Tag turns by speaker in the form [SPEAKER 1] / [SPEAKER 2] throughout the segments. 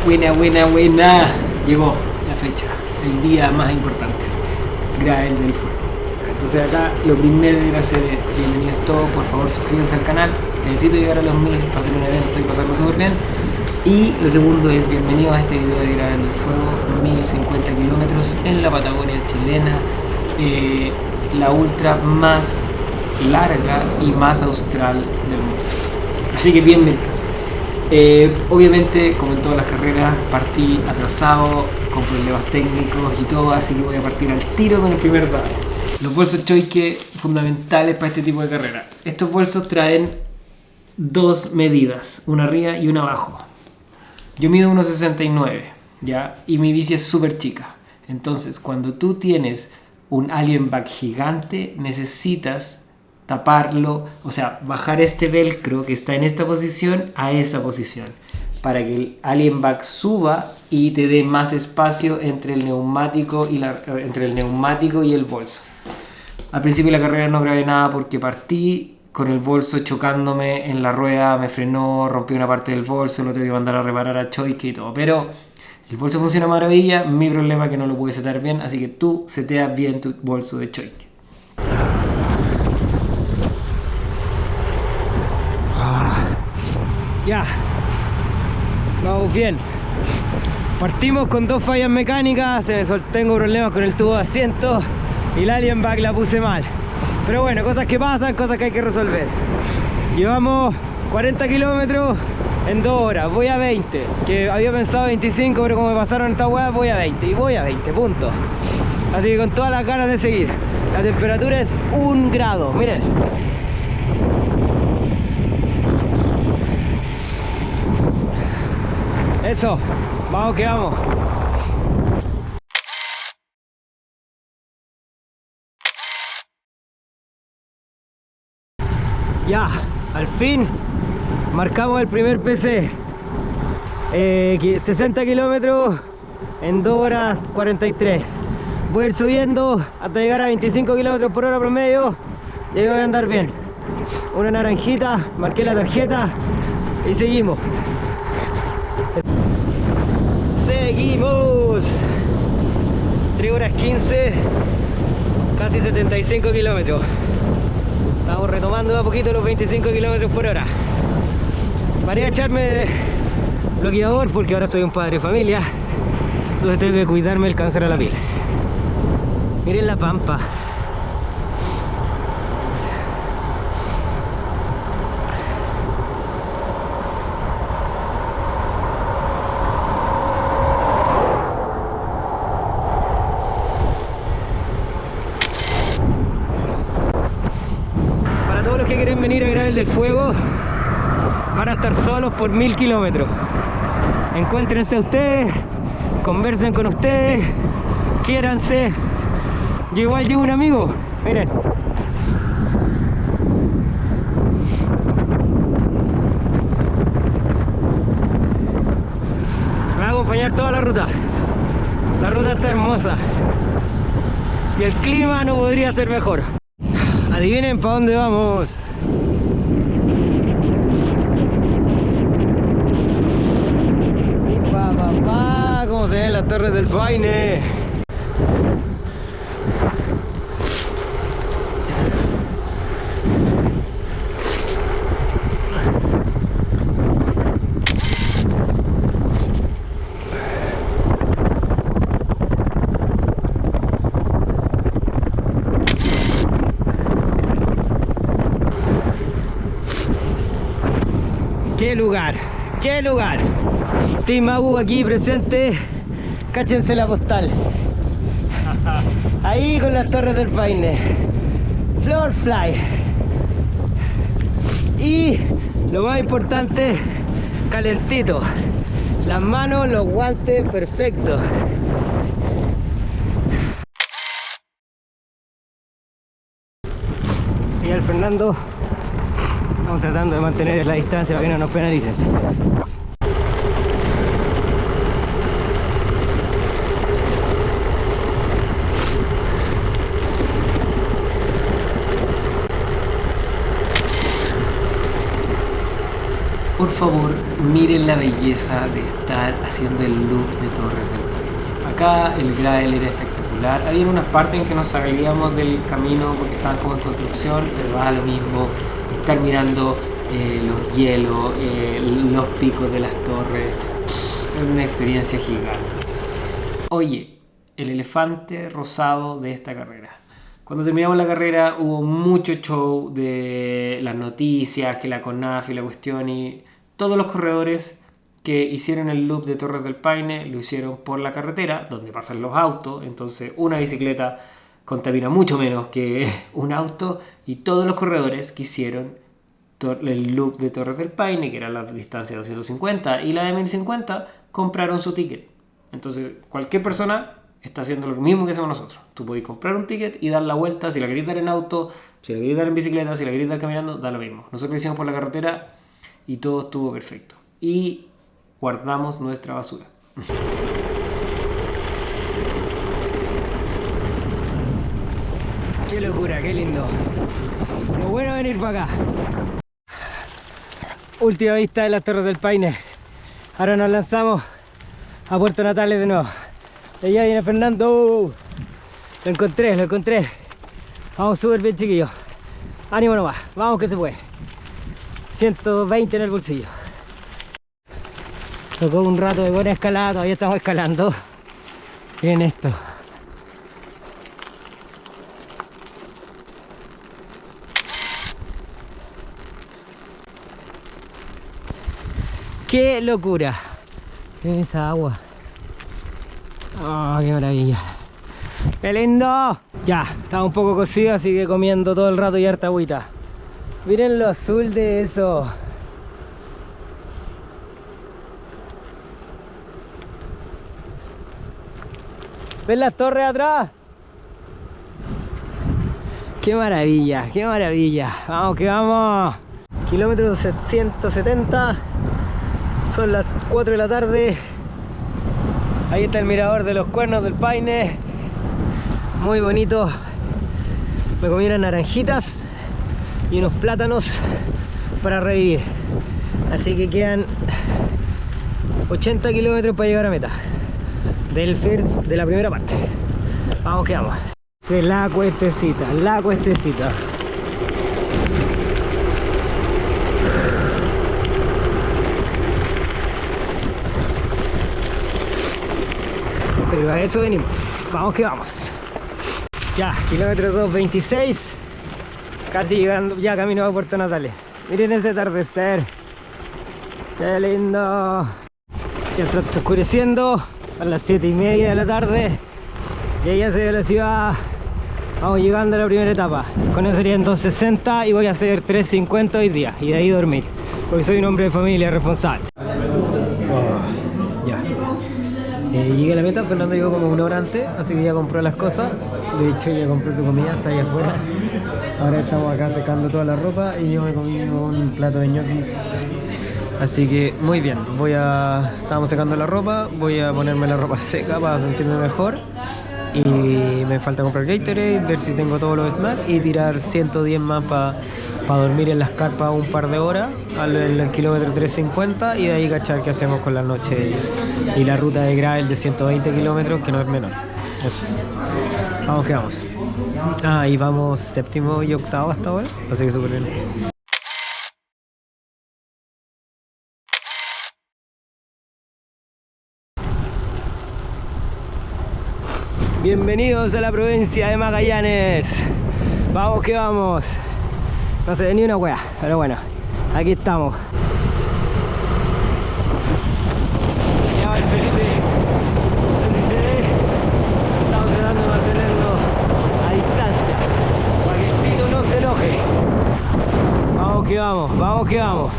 [SPEAKER 1] Buena. Llegó la fecha, el día más importante, Gravel del Fuego. Entonces acá lo primero que quiero hacer es bienvenidos todos, por favor suscríbanse al canal. Necesito llegar a los 1000 para hacer un evento y pasarlo súper bien. Y lo segundo es bienvenidos a este video de Gravel del Fuego, 1050 kilómetros en la Patagonia chilena, la ultra más larga y más austral del mundo. Así que bienvenidos. Obviamente, como en todas las carreras, partí atrasado, con problemas técnicos y todo, así que voy a partir al tiro con el primer dado. Los bolsos Choike, fundamentales para este tipo de carrera. Estos bolsos traen dos medidas, una arriba y una abajo. Yo mido 1,69, ¿ya? Y mi bici es súper chica. Entonces, cuando tú tienes un alien bag gigante, necesitas taparlo, o sea, bajar este velcro que está en esta posición a esa posición, para que el alien bag suba y te dé más espacio entre el neumático y el bolso. Al principio de la carrera no grabé nada porque partí con el bolso chocándome en la rueda, me frenó, rompí una parte del bolso, lo tengo que mandar a reparar a Choike y todo, pero el bolso funciona maravilla. Mi problema es que no lo pude setear bien, así que tú seteas bien tu bolso de Choike. Ya, vamos bien. Partimos con dos fallas mecánicas, tengo problemas con el tubo de asiento y la alien bag la puse mal. Pero bueno, cosas que pasan, cosas que hay que resolver. Llevamos 40 kilómetros en 2 horas, voy a 20, que había pensado 25, pero como me pasaron esta hueá, voy a 20, y voy a 20, punto. Así que con todas las ganas de seguir. La temperatura es 1 grado, miren. Eso, vamos que vamos. Ya, al fin marcamos el primer PC. 60 kilómetros en 2 horas 43. Voy a ir subiendo hasta llegar a 25 kilómetros por hora promedio y ahí voy a andar bien. Una naranjita, marqué la tarjeta y seguimos. Seguimos. 3 horas 15, casi 75 kilómetros. Estamos retomando de a poquito los 25 kilómetros por hora. Paré a echarme bloqueador porque ahora soy un padre de familia, entonces tengo que cuidarme el cáncer a la piel. Miren la pampa. Que quieren venir a Gravel del Fuego van a estar solos por 1000 kilómetros. Encuéntrense a ustedes, conversen con ustedes, quiéranse. Yo igual llevo un amigo, miren. Me va a acompañar toda la ruta. La ruta está hermosa y el clima no podría ser mejor. Adivinen para dónde vamos. Papá, cómo se ven las Torres del Paine. ¡Qué lugar! ¡Qué lugar! Team Agu aquí presente. Cáchense la postal. Ahí con las Torres del Paine. Floorfly. Y lo más importante, calentito. Las manos, los guantes, perfectos. Y el Fernando. Estamos tratando de mantener la distancia para que no nos penalicen. Por favor, miren la la belleza de estar haciendo el loop de Torres del Paine. Acá el gravel era espectacular. Había unas partes en que nos salíamos del camino porque estaban como en construcción, pero va lo mismo estar mirando los hielos, los picos de las torres. Es una experiencia gigante. Oye, el elefante rosado de esta carrera. Cuando terminamos la carrera hubo mucho show de las noticias, que la CONAF y la cuestión, y todos los corredores que hicieron el loop de Torres del Paine lo hicieron por la carretera, donde pasan los autos. Entonces una bicicleta contamina mucho menos que un auto, y todos los corredores que hicieron el loop de Torres del Paine, que era la distancia de 250 y la de 1050, compraron su ticket. Entonces cualquier persona está haciendo lo mismo que hacemos nosotros. Tú podés comprar un ticket y dar la vuelta. Si la querés dar en auto, si la querés dar en bicicleta, si la querés dar caminando, da lo mismo. Nosotros lo hicimos por la carretera y todo estuvo perfecto. Y guardamos nuestra basura. Qué locura, qué lindo. Qué bueno venir para acá. Última vista de las Torres del Paine. Ahora nos lanzamos a Puerto Natales de nuevo. Allá viene Fernando. Lo encontré. Vamos súper bien, chiquillos. Ánimo nomás, vamos que se puede. 120 en el bolsillo. Tocó un rato de buena escalada, todavía estamos escalando. Miren esto. ¡Qué locura! Miren esa agua. ¡Oh, qué maravilla! ¡Qué lindo! Ya, estaba un poco cocido, así que comiendo todo el rato y harta agüita. Miren lo azul de eso. ¿Ven las torres atrás? ¡Qué maravilla! ¡Qué maravilla! ¡Vamos que vamos! Kilómetro 170. Son las 4 de la tarde. Ahí está el mirador de los Cuernos del Paine. Muy bonito. Me comí unas naranjitas y unos plátanos para revivir. Así que quedan 80 kilómetros para llegar a meta del first de la primera parte. Vamos que vamos. Es la cuestecita, la cuestecita. Pero a eso venimos. Vamos que vamos. Ya, kilómetro 226. Casi llegando, ya camino a Puerto Natales. Miren ese atardecer. Qué lindo. Ya está oscureciendo. Son las 7:30 de la tarde. Y ahí ya se ve la ciudad. Vamos llegando a la primera etapa. Con eso serían 260 y voy a hacer 350 hoy día. Y de ahí dormir. Porque soy un hombre de familia responsable. Ya. Llegué a la meta, Fernando llegó como una hora antes, así que ya compró las cosas. De hecho ya compró su comida, está ahí afuera. Ahora estamos acá secando toda la ropa y yo me comí un plato de ñoquis. Así que muy bien, estamos secando la ropa, voy a ponerme la ropa seca para sentirme mejor. Y me falta comprar Gatorade, ver si tengo todos los snacks y tirar 110 más para dormir en las carpas un par de horas en el kilómetro 350 y de ahí cachar qué hacemos con la noche y la ruta de gravel de 120 kilómetros, que no es menor. Eso. Vamos que vamos. Y vamos séptimo y octavo hasta ahora, así que súper bien. Bienvenidos a la provincia de Magallanes. Vamos que vamos. No se ve ni una wea, pero bueno, aquí estamos. Allá va el Felipe. No sé si se ve. Estamos tratando de mantenerlo a distancia para que el pito no se enoje. Vamos que vamos, vamos que vamos.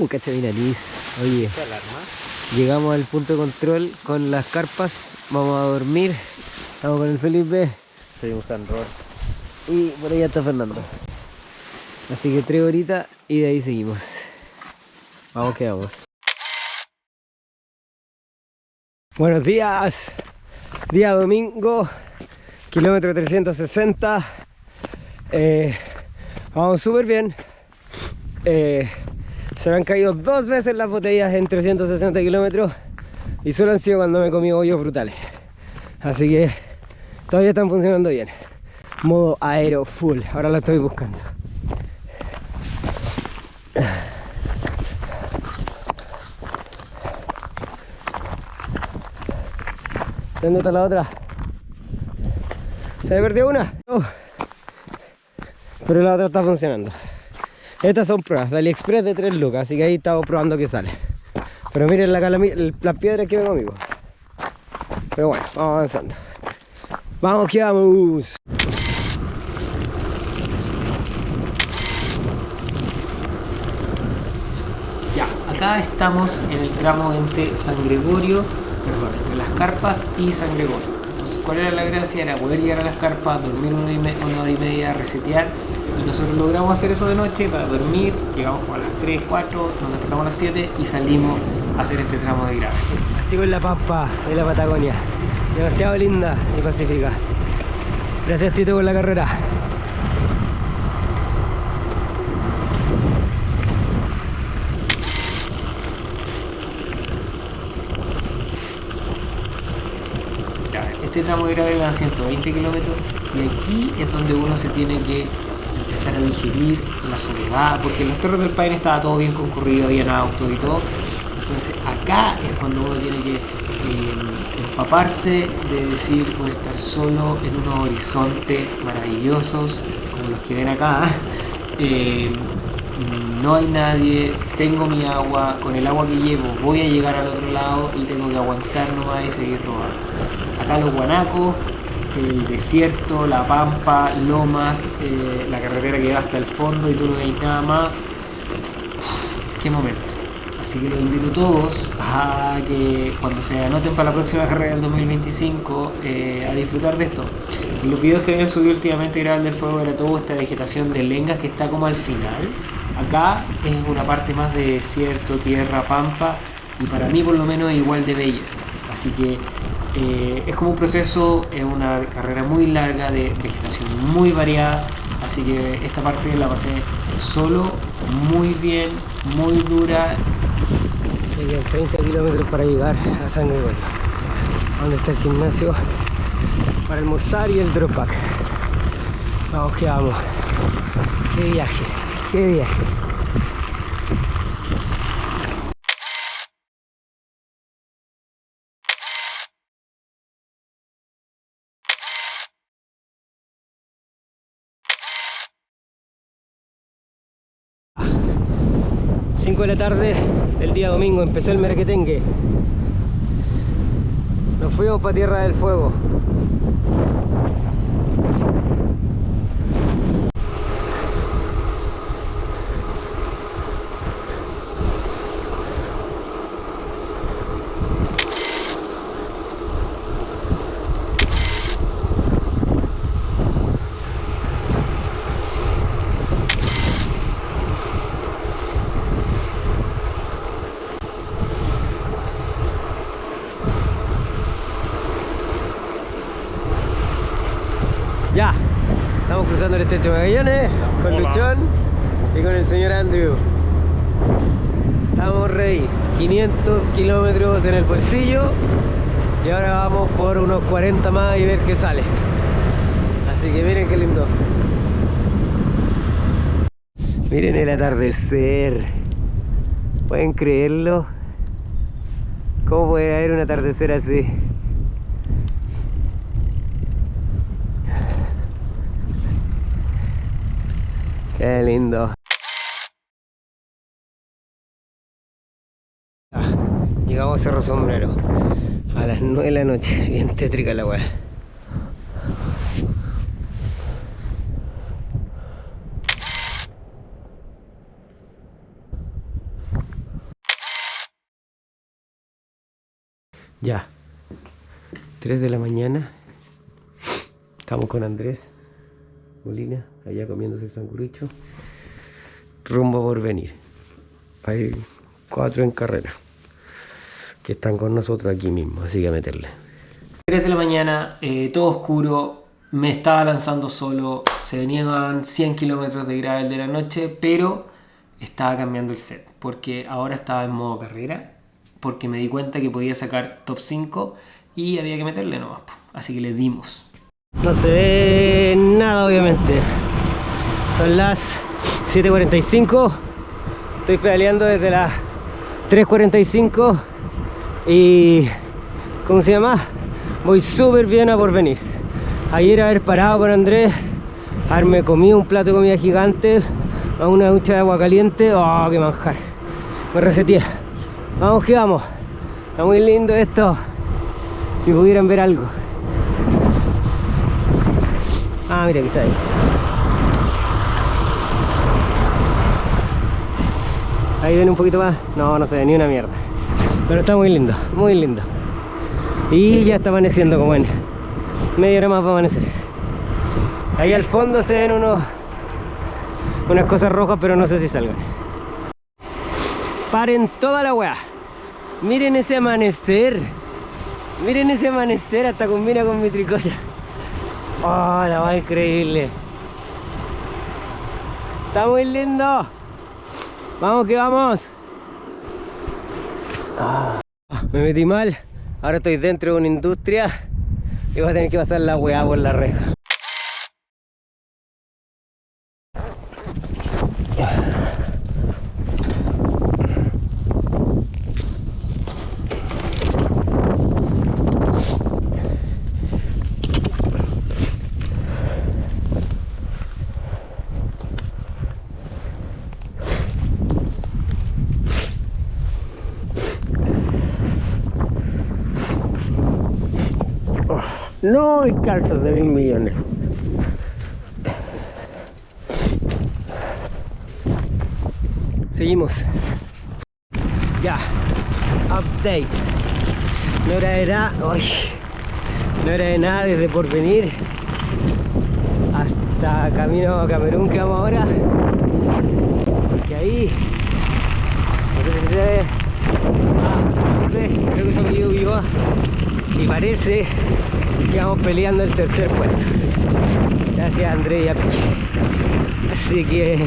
[SPEAKER 1] Cacha mi nariz. Oye, ¿qué alarma? Llegamos al punto de control con las carpas. Vamos a dormir. Estamos con el Felipe.
[SPEAKER 2] Estoy buscando rol.
[SPEAKER 1] Y por allá está Fernando. Así que 3 horitas y de ahí seguimos. Vamos que vamos. Buenos días. Día domingo. Kilómetro 360. Vamos súper bien. Se
[SPEAKER 2] Se me han caído 2 veces las botellas en 360 kilómetros y solo han sido cuando me he comido hoyos brutales. Así que todavía están funcionando bien. Modo aero full, ahora lo estoy buscando. ¿Dónde está la otra? ¿Se me perdió una? No. Pero la otra está funcionando. Estas son pruebas de AliExpress de 3 lucas, así que ahí estamos probando que sale. Pero miren las piedras que me conmigo. Pero bueno, vamos avanzando. ¡Vamos que vamos!
[SPEAKER 1] Ya, acá estamos en el tramo entre entre las carpas y San Gregorio. Entonces, ¿cuál era la gracia? Era poder llegar a las carpas, dormir una hora y media, resetear. Y nosotros logramos hacer eso de noche para dormir. Llegamos como a las 3, 4, nos despertamos a las 7 y salimos a hacer este tramo de grave.
[SPEAKER 2] Así con la pampa de la Patagonia. Demasiado linda y pacífica. Gracias, Tito, por la carrera.
[SPEAKER 1] Este tramo de grave eran 120 kilómetros y aquí es donde uno se tiene que empezar a digerir la soledad, porque en los Torres del Paine estaba todo bien concurrido, habían autos y todo. Entonces acá es cuando uno tiene que empaparse de decir, voy a estar solo en unos horizontes maravillosos como los que ven acá. No hay nadie, tengo mi agua, con el agua que llevo voy a llegar al otro lado y tengo que aguantar nomás y seguir rodando. Acá los guanacos, el desierto, la pampa, lomas, la carretera que va hasta el fondo y tú no ves nada más. ¡Qué momento! Así que los invito a todos a que cuando se anoten para la próxima carrera del 2025 a disfrutar de esto. En los videos que habían subido últimamente Gravel del Fuego era toda esta vegetación de lengas que está como al final. Acá es una parte más de desierto, tierra, pampa y para mí por lo menos es igual de bella. Así que es como un proceso, es una carrera muy larga de vegetación muy variada. Así que esta parte la pasé solo, muy bien, muy dura.
[SPEAKER 2] Me quedan 30 kilómetros para llegar a San Gregorio, donde está el gimnasio para almorzar y el drop pack. Vamos que vamos. Qué viaje, qué viaje. A 5 de la tarde el día domingo empezó el merequetengue. Nos fuimos para Tierra del Fuego. Ya, estamos cruzando el estrecho de Magallanes con Luchón y con el señor Andrew. Estamos ready, 500 kilómetros en el bolsillo y ahora vamos por unos 40 más y ver qué sale. Así que miren qué lindo. Miren el atardecer. ¿Pueden creerlo? ¿Cómo puede haber un atardecer así? Qué lindo. Llegamos a Cerro Sombrero a las 9 de la noche. Bien tétrica la weá. Ya, 3 de la mañana. Estamos con Andrés Molina, allá comiéndose sanguicho. Rumbo por venir. Hay 4 en carrera que están con nosotros aquí mismo, así que a meterle.
[SPEAKER 1] 3 de la mañana, todo oscuro, me estaba lanzando solo, se venían 100 kilómetros de gravel de la noche, pero estaba cambiando el set, porque ahora estaba en modo carrera, porque me di cuenta que podía sacar top 5 y había que meterle nomás, así que le dimos.
[SPEAKER 2] No se ve nada, obviamente. Son las 7:45. Estoy pedaleando desde las 3:45 y... ¿cómo se llama? Voy súper bien a Porvenir. Ayer haber parado con Andrés, haberme comido un plato de comida gigante, a una ducha de agua caliente, ¡oh, qué manjar! Me reseteé. Vamos que vamos. Está muy lindo esto. Si pudieran ver algo. Ah, mira, quizá ahí. Ahí viene un poquito más. No, no se ve ni una mierda. Pero está muy lindo, muy lindo. Y ya está amaneciendo como en media hora más va a amanecer. Ahí al fondo se ven unas cosas rojas, pero no sé si salgan. Paren toda la weá. Miren ese amanecer. Miren ese amanecer, hasta combina con mi tricota. Oh, la va increíble. Está muy lindo. Vamos que vamos. Me metí mal. Ahora estoy dentro de una industria y voy a tener que pasar la weá por la reja. No hay cartas de 1.000 millones. Seguimos. Ya. Update. No era de nada. No era de nada desde Porvenir hasta camino a Camerún que vamos ahora. Porque ahí. No sé si se ve. Creo que se me dio viva. Y parece que vamos peleando el tercer puesto. Gracias a André y a Pique. Así que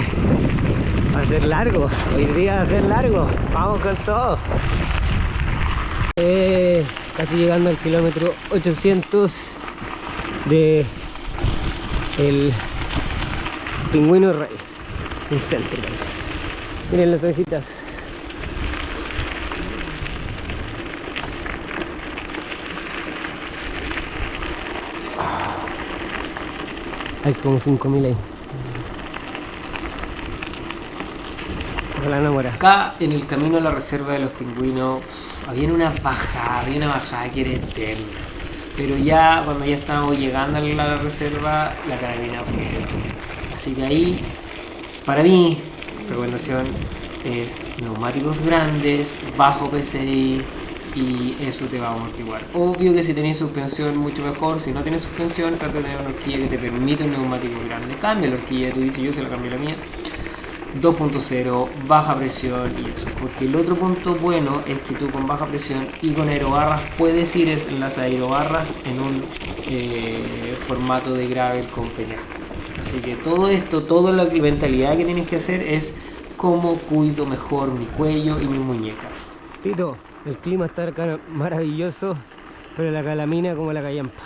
[SPEAKER 2] va a ser largo. Hoy día va a ser largo. Vamos con todo. Casi llegando al kilómetro 800 de el Pingüino Rey. Un centro. Miren las ovejitas. Hay como 5.000 ahí. La enamora.
[SPEAKER 1] Acá en el camino a la reserva de los pingüinos había una bajada que era eterna. Pero ya cuando ya estábamos llegando a la reserva, la carabina fue. Así que ahí, para mí, recomendación es neumáticos grandes, bajo PSI, y eso te va a amortiguar. Obvio que si tenéis suspensión mucho mejor. Si no tienes suspensión, trata de tener una horquilla que te permita un neumático grande. Cambia la horquilla, tú dices, yo se la cambié la mía 2.0, baja presión y eso, porque el otro punto bueno es que tú con baja presión y con aerobarras puedes ir en las aerobarras en un formato de gravel con peñasco. Así que todo esto, toda la mentalidad que tienes que hacer es cómo cuido mejor mi cuello y mis muñecas.
[SPEAKER 2] Tito, el clima está acá maravilloso, pero la calamina como la callampa.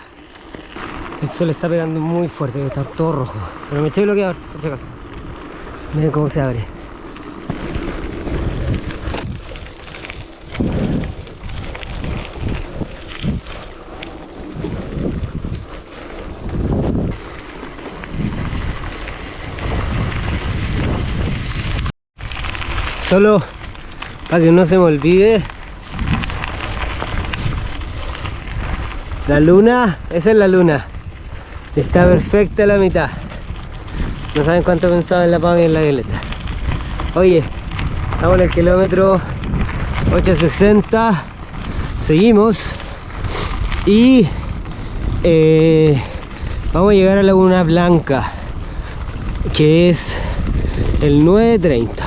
[SPEAKER 2] El sol está pegando muy fuerte, debe estar todo rojo. Pero me eché bloqueador, por si acaso. Miren cómo se abre. Solo para que no se me olvide, la luna, esa es la luna. Está perfecta la mitad. No saben cuánto pensaba en la Pam y en la Violeta. Oye, estamos en el kilómetro 860. Seguimos. Y vamos a llegar a Laguna Blanca, que es el 930.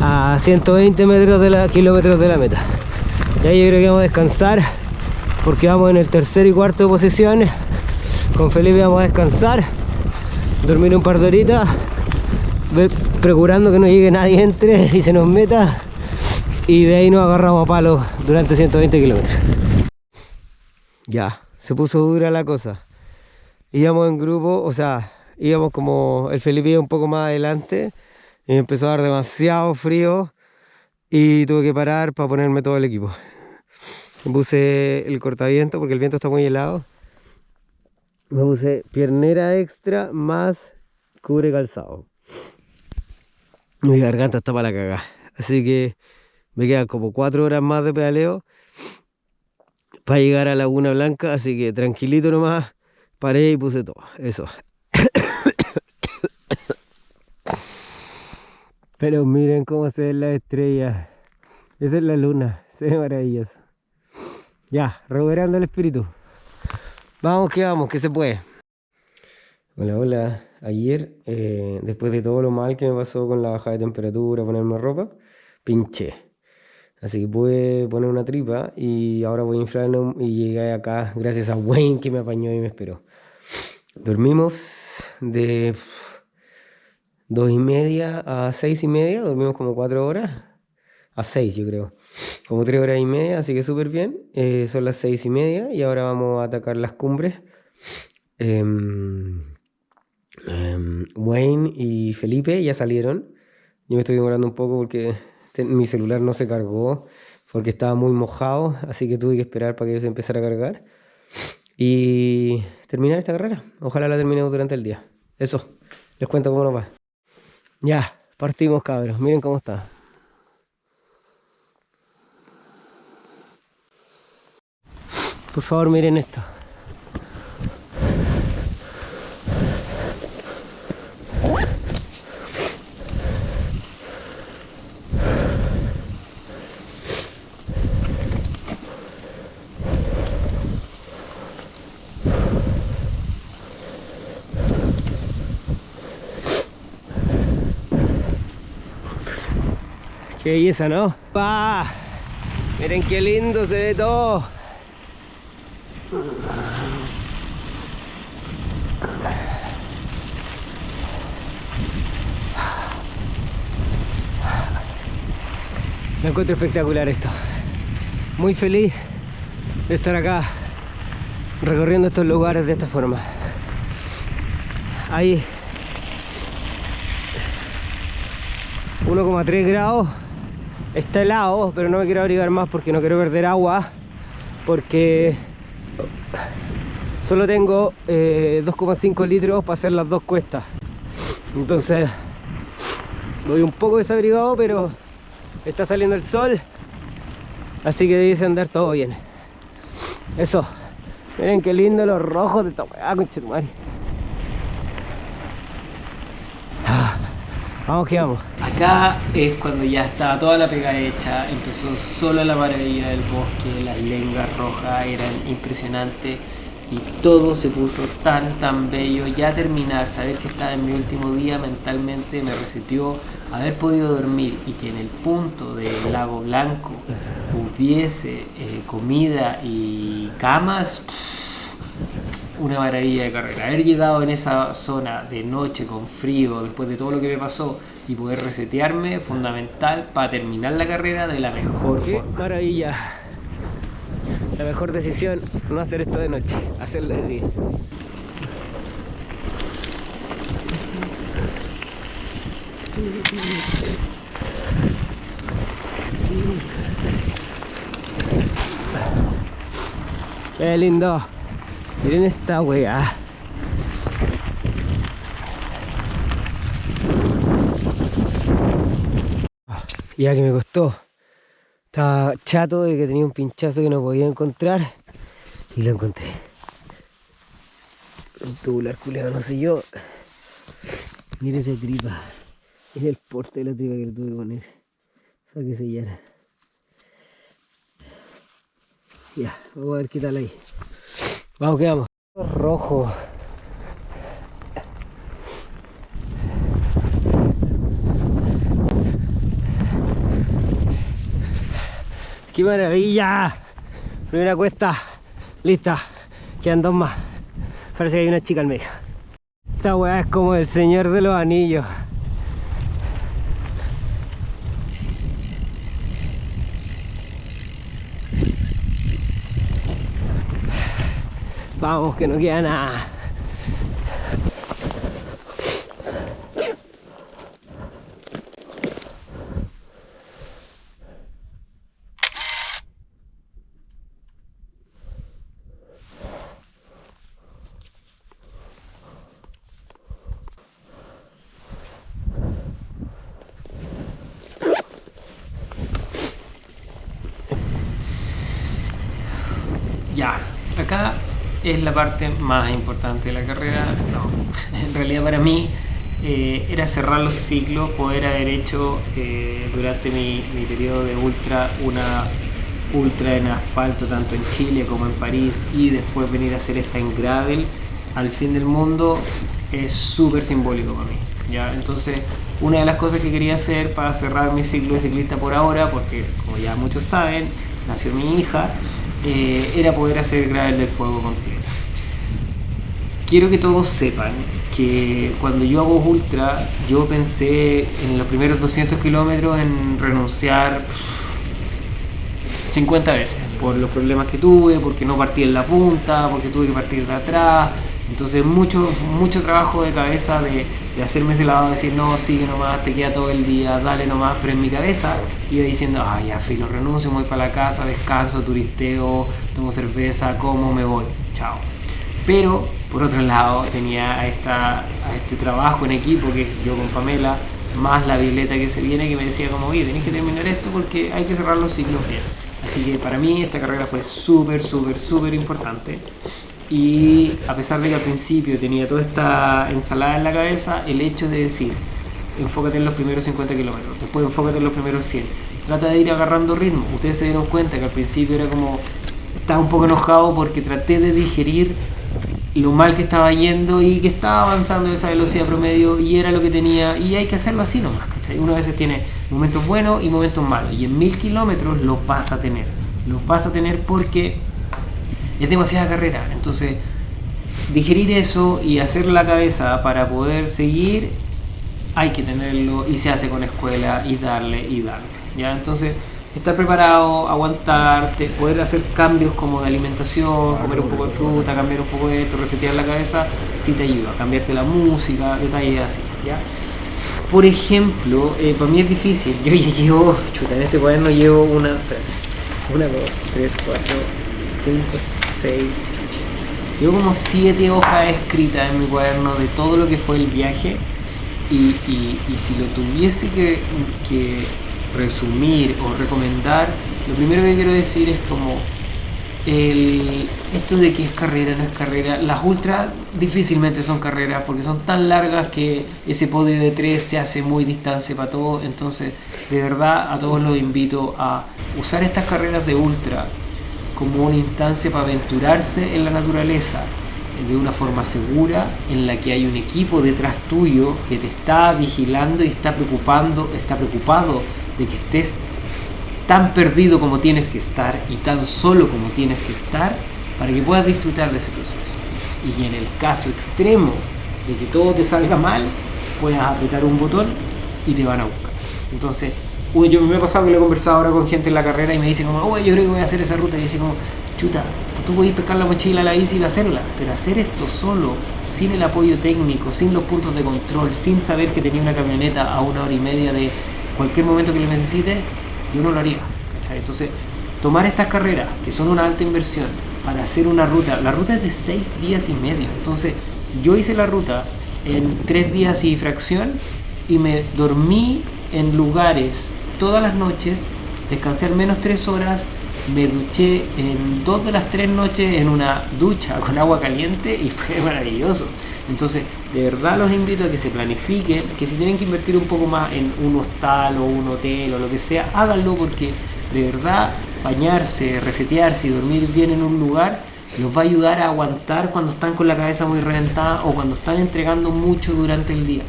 [SPEAKER 2] A 120 kilómetros de la meta. Ya yo creo que vamos a descansar, porque vamos en el tercer y cuarto posición. Con Felipe vamos a descansar, dormir un par de horitas, ver procurando que no llegue nadie entre y se nos meta. Y de ahí nos agarramos a palos durante 120 kilómetros. Ya, se puso dura la cosa. Íbamos en grupo, o sea, íbamos como el Felipe iba un poco más adelante y me empezó a dar demasiado frío y tuve que parar para ponerme todo el equipo. Me puse el cortaviento porque el viento está muy helado. Me puse piernera extra más cubre calzado. Mi garganta está para la cagada. Así que me quedan como 4 horas más de pedaleo para llegar a Laguna Blanca. Así que tranquilito nomás, paré y puse todo. Eso. Pero miren cómo se ven las estrellas. Esa es la luna. Se ve maravilloso. Ya, recuperando el espíritu. Vamos, que se puede. Hola, hola. Ayer, después de todo lo mal que me pasó con la bajada de temperatura, ponerme ropa, pinché. Así que pude poner una tripa y ahora voy a inflarlo y llegué acá gracias a Wayne que me apañó y me esperó. Dormimos de 2:30 a 6:30, dormimos como 4 horas. A 6 yo creo. Como 3 horas y media, así que súper bien. Son las 6:30 y ahora vamos a atacar las cumbres. Wayne y Felipe ya salieron. Yo me estoy demorando un poco porque mi celular no se cargó porque estaba muy mojado, así que tuve que esperar para que se empezara a cargar y terminar esta carrera. Ojalá la terminemos durante el día. Eso, les cuento cómo nos va. Ya, partimos, cabros. Miren cómo está. Por favor, miren esto. Qué belleza, ¿no? ¡Pah! Miren qué lindo se ve todo. Me encuentro espectacular esto. Muy feliz de estar acá recorriendo estos lugares de esta forma. Hay 1,3 grados. Está helado, pero no me quiero abrigar más porque no quiero perder agua. Porque solo tengo 2,5 litros para hacer las 2 cuestas. Entonces voy un poco desabrigado, pero está saliendo el sol, así que debe andar todo bien. Eso, miren qué lindo los rojos de esta weá, conchetumare. Vamos que vamos.
[SPEAKER 1] Acá es cuando ya estaba toda la pega hecha, empezó solo la maravilla del bosque, las lengas rojas eran impresionantes y todo se puso tan bello. Ya terminar, saber que estaba en mi último día mentalmente me reseteó. Haber podido dormir y que en el punto del Lago Blanco hubiese comida y camas, una maravilla de carrera. Haber llegado en esa zona de noche con frío después de todo lo que me pasó y poder resetearme, fundamental para terminar la carrera de la mejor forma.
[SPEAKER 2] Maravilla. La mejor decisión, no hacer esto de noche, hacerlo de día. Qué lindo. Miren esta weá. Ya que me costó. Estaba chato de que tenía un pinchazo que no podía encontrar. Y lo encontré. Un tubular culeado, no sé yo. Miren esa tripa. Es el porte de la tripa que le tuve que poner para que sellara. Ya, vamos a ver qué tal ahí. Vamos que vamos. Rojo. ¡Qué maravilla! Primera cuesta. Lista. Quedan 2 más. Parece que hay una chica al medio. Esta weá es como el Señor de los Anillos. Vamos, que no queda nada.
[SPEAKER 1] Ya, acá es la parte más importante de la carrera. No, en realidad para mí era cerrar los ciclos, poder haber hecho durante mi periodo de ultra una ultra en asfalto tanto en Chile como en París y después venir a hacer esta en gravel al fin del mundo es súper simbólico para mí, ¿ya? Entonces una de las cosas que quería hacer para cerrar mi ciclo de ciclista por ahora, porque como ya muchos saben, nació mi hija, era poder hacer gravel del fuego completa. Quiero que todos sepan que cuando yo hago ultra, yo pensé en los primeros 200 kilómetros en renunciar 50 veces, por los problemas que tuve, porque no partí en la punta, porque tuve que partir de atrás. Entonces mucho trabajo de cabeza de hacerme ese lado, de decir no, sigue nomás, te queda todo el día, dale nomás, pero en mi cabeza iba diciendo, ya filo, renuncio, me voy para la casa, descanso, turisteo, tomo cerveza, como, me voy, chao. Pero por otro lado tenía a este trabajo en equipo que yo con Pamela, más la Violeta que se viene, que me decía como, oye, tenés que terminar esto porque hay que cerrar los ciclos bien. Así que para mí esta carrera fue súper importante. Y a pesar de que al principio tenía toda esta ensalada en la cabeza, el hecho de decir, enfócate en los primeros 50 kilómetros, después enfócate en los primeros 100, trata de ir agarrando ritmo. Ustedes se dieron cuenta que al principio era como, estaba un poco enojado porque traté de digerir lo mal que estaba yendo y que estaba avanzando esa velocidad promedio y era lo que tenía, y hay que hacerlo así nomás, ¿cachai? Uno a veces tiene momentos buenos y momentos malos, y en 1000 kilómetros los vas a tener porque es demasiada carrera. Entonces digerir eso y hacer la cabeza para poder seguir hay que tenerlo, y se hace con escuela y darle, ¿ya? Entonces estar preparado, aguantar, poder hacer cambios como de alimentación, comer un poco de fruta, cambiar un poco de esto, resetear la cabeza, sí te ayuda, cambiarte la música, detalles así, ¿ya? Por ejemplo, para mí es difícil, yo ya llevo, en este cuaderno llevo 1, 2, 3, 4, 5, 6, llevo como 7 hojas escritas en mi cuaderno de todo lo que fue el viaje, y si lo tuviese que resumir o recomendar, lo primero que quiero decir es como esto de que es carrera, no es carrera. Las ultras difícilmente son carreras porque son tan largas que ese podio de 3 se hace muy distancia para todos. Entonces de verdad a todos los invito a usar estas carreras de ultra como una instancia para aventurarse en la naturaleza de una forma segura, en la que hay un equipo detrás tuyo que te está vigilando y está preocupado de que estés tan perdido como tienes que estar y tan solo como tienes que estar, para que puedas disfrutar de ese proceso. Y en el caso extremo de que todo te salga mal, puedas apretar un botón y te van a buscar. Entonces, yo me ha pasado que lo he conversado ahora con gente en la carrera y me dice como, yo creo que voy a hacer esa ruta, y dice como, chuta, pues tú podés pescar la mochila, la bici y hacerla, pero hacer esto solo, sin el apoyo técnico, sin los puntos de control, sin saber que tenía una camioneta a 1 hora y media de cualquier momento que lo necesites, yo no lo haría, ¿cachai? Entonces, tomar estas carreras, que son una alta inversión, para hacer una ruta, la ruta es de 6 días y medio, entonces yo hice la ruta en 3 días y fracción, y me dormí en lugares todas las noches, descansé al menos 3 horas, me duché en 2 de las 3 noches en una ducha con agua caliente y fue maravilloso. Entonces, de verdad los invito a que se planifiquen, que si tienen que invertir un poco más en un hostal o un hotel o lo que sea, háganlo, porque de verdad bañarse, resetearse y dormir bien en un lugar los va a ayudar a aguantar cuando están con la cabeza muy reventada o cuando están entregando mucho durante el día,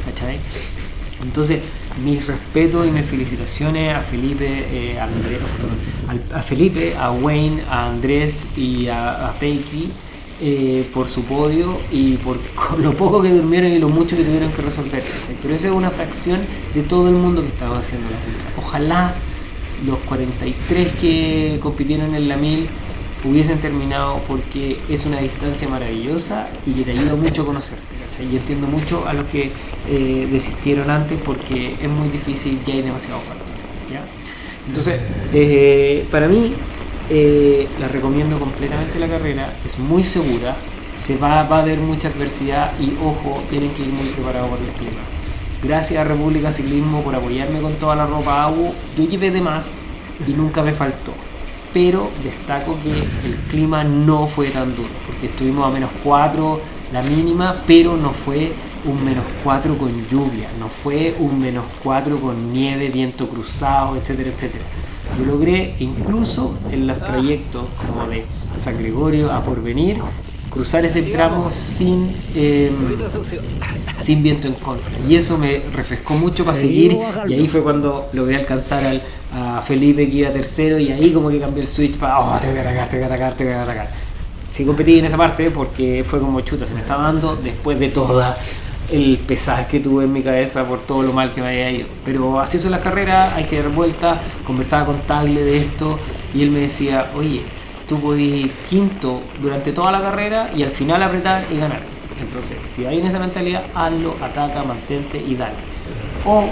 [SPEAKER 1] ¿cachai? Entonces, mis respetos y mis felicitaciones a Felipe, a Felipe, a Wayne, a Andrés y a Peiki por su podio y por lo poco que durmieron y lo mucho que tuvieron que resolver, ¿cachai? Pero eso es una fracción de todo el mundo que estaba haciendo la ultra. Ojalá los 43 que compitieron en la 1000 hubiesen terminado, porque es una distancia maravillosa y que te ayuda mucho a conocerte, ¿cachai? Y entiendo mucho a los que desistieron antes, porque es muy difícil, ya hay demasiados factores, ¿ya? Entonces, para mí, la recomiendo completamente la carrera, es muy segura, va a haber mucha adversidad y ojo, tienen que ir muy preparados por el clima. Gracias a República Ciclismo por apoyarme con toda la ropa agua. Yo llevé de más y nunca me faltó, pero destaco que el clima no fue tan duro, porque estuvimos a -4 la mínima, pero no fue un -4 con lluvia, no fue un -4 con nieve, viento cruzado, etcétera, etcétera. Yo logré, incluso en los trayectos como de San Gregorio a Porvenir, cruzar ese tramo sin viento en contra, y eso me refrescó mucho para seguir, y ahí fue cuando logré alcanzar a Felipe, que iba tercero, y ahí como que cambié el switch para te voy a atacar. Sí, competí en esa parte porque fue como chuta, se me estaba dando después de toda el pesar que tuve en mi cabeza por todo lo mal que me había ido, pero así son las carreras, hay que dar vuelta. Conversaba con Tagle de esto y él me decía, oye, tú podés ir quinto durante toda la carrera y al final apretar y ganar. Entonces, si hay en esa mentalidad, hazlo, ataca, mantente y dale. O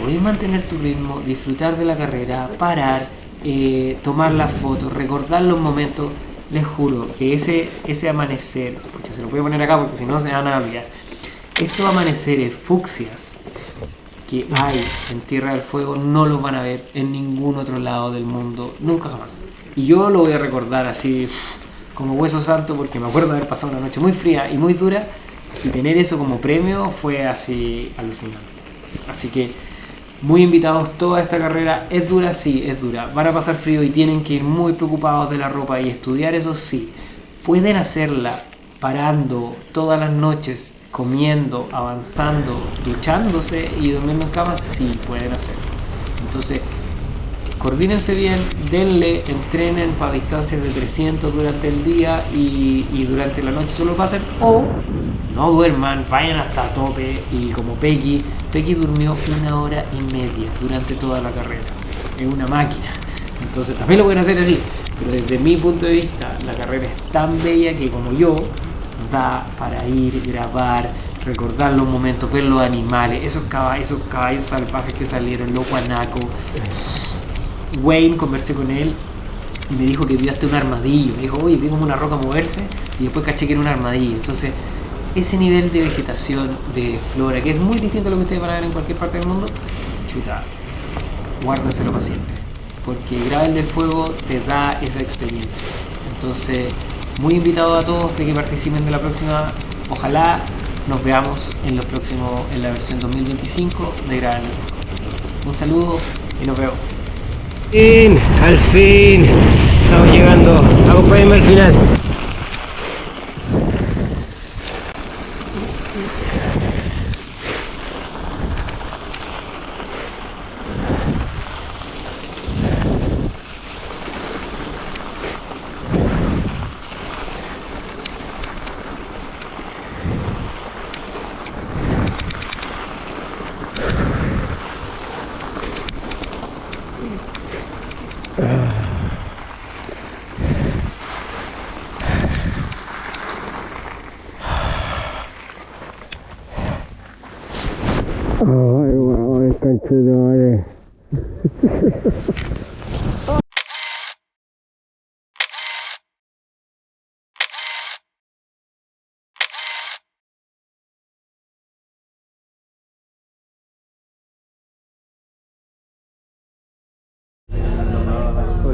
[SPEAKER 1] podés mantener tu ritmo, disfrutar de la carrera, parar, tomar las fotos, recordar los momentos. Les juro que ese amanecer, pucha, se lo voy a poner acá porque si no se van a olvidar. Estos amaneceres fucsias que hay en Tierra del Fuego no los van a ver en ningún otro lado del mundo, nunca jamás. Y yo lo voy a recordar así como hueso santo, porque me acuerdo de haber pasado una noche muy fría y muy dura, y tener eso como premio fue así alucinante. Así que muy invitados toda esta carrera. Es dura, sí, es dura. Van a pasar frío y tienen que ir muy preocupados de la ropa y estudiar, eso sí. Pueden hacerla parando todas las noches, comiendo, avanzando, duchándose y durmiendo en cama, sí pueden hacerlo. Entonces, coordínense bien, denle, entrenen para distancias de 300 durante el día y durante la noche solo pasen, o no duerman, vayan hasta tope. Y como Peggy durmió 1 hora y media durante toda la carrera, es una máquina. Entonces también lo pueden hacer así, pero desde mi punto de vista la carrera es tan bella que, como yo, da para ir, grabar, recordar los momentos, ver los animales, esos caballos salvajes que salieron, los guanacos. Wayne, conversé con él y me dijo que vio hasta un armadillo. Me dijo, oye, vi como una roca moverse y después caché que era un armadillo. Entonces, ese nivel de vegetación, de flora, que es muy distinto a lo que ustedes van a ver en cualquier parte del mundo, chuta, guárdenselo para siempre, porque Gravel del Fuego te da esa experiencia. Entonces, muy invitado a todos de que participen de la próxima. Ojalá nos veamos en la versión 2025 de Gravel del Fuego. Un saludo y nos vemos.
[SPEAKER 2] Al fin, estamos llegando. Acompáñenme al final. Ay, wow, cancho de madre.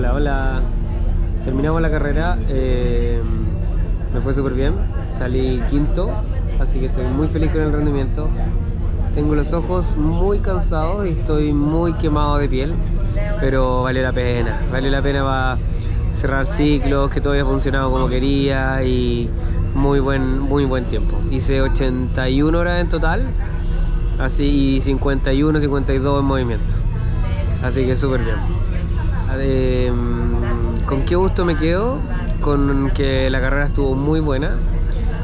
[SPEAKER 2] Hola. Terminamos la carrera. Me fue súper bien. Salí quinto, así que estoy muy feliz con el rendimiento. Tengo los ojos muy cansados y estoy muy quemado de piel, pero vale la pena para cerrar ciclos, que todo haya funcionado como quería, y muy buen tiempo. Hice 81 horas en total, así, y 51, 52 en movimiento, así que súper bien. ¿Con qué gusto me quedo? Con que la carrera estuvo muy buena.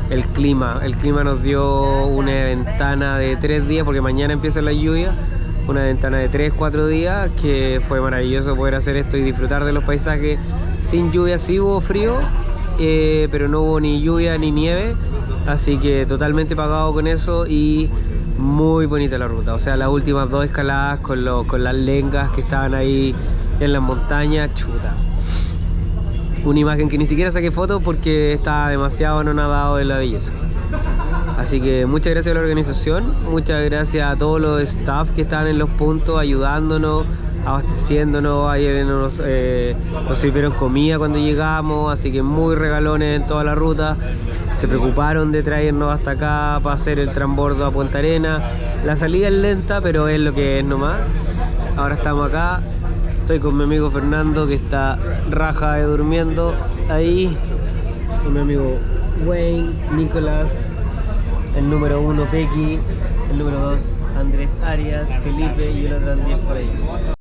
[SPEAKER 2] El clima nos dio una ventana de 3 días, porque mañana empieza la lluvia, una ventana de 3-4 días, que fue maravilloso poder hacer esto y disfrutar de los paisajes sin lluvia. Sí hubo frío, pero no hubo ni lluvia ni nieve, así que totalmente pagado con eso y muy bonita la ruta. O sea, las últimas 2 escaladas con las lengas que estaban ahí en las montañas, chuta. Una imagen que ni siquiera saqué foto porque estaba demasiado anonadado de la belleza. Así que muchas gracias a la organización, muchas gracias a todos los staff que están en los puntos ayudándonos, abasteciéndonos. Ayer nos sirvieron comida cuando llegamos, así que muy regalones en toda la ruta. Se preocuparon de traernos hasta acá para hacer el transbordo a Punta Arenas. La salida es lenta, pero es lo que es nomás. Ahora estamos acá, estoy con mi amigo Fernando, que está raja de durmiendo ahí, con mi amigo Wayne, Nicolás, el número 1 Pequi, el número 2 Andrés Arias, Felipe y el otro Andrés por ahí.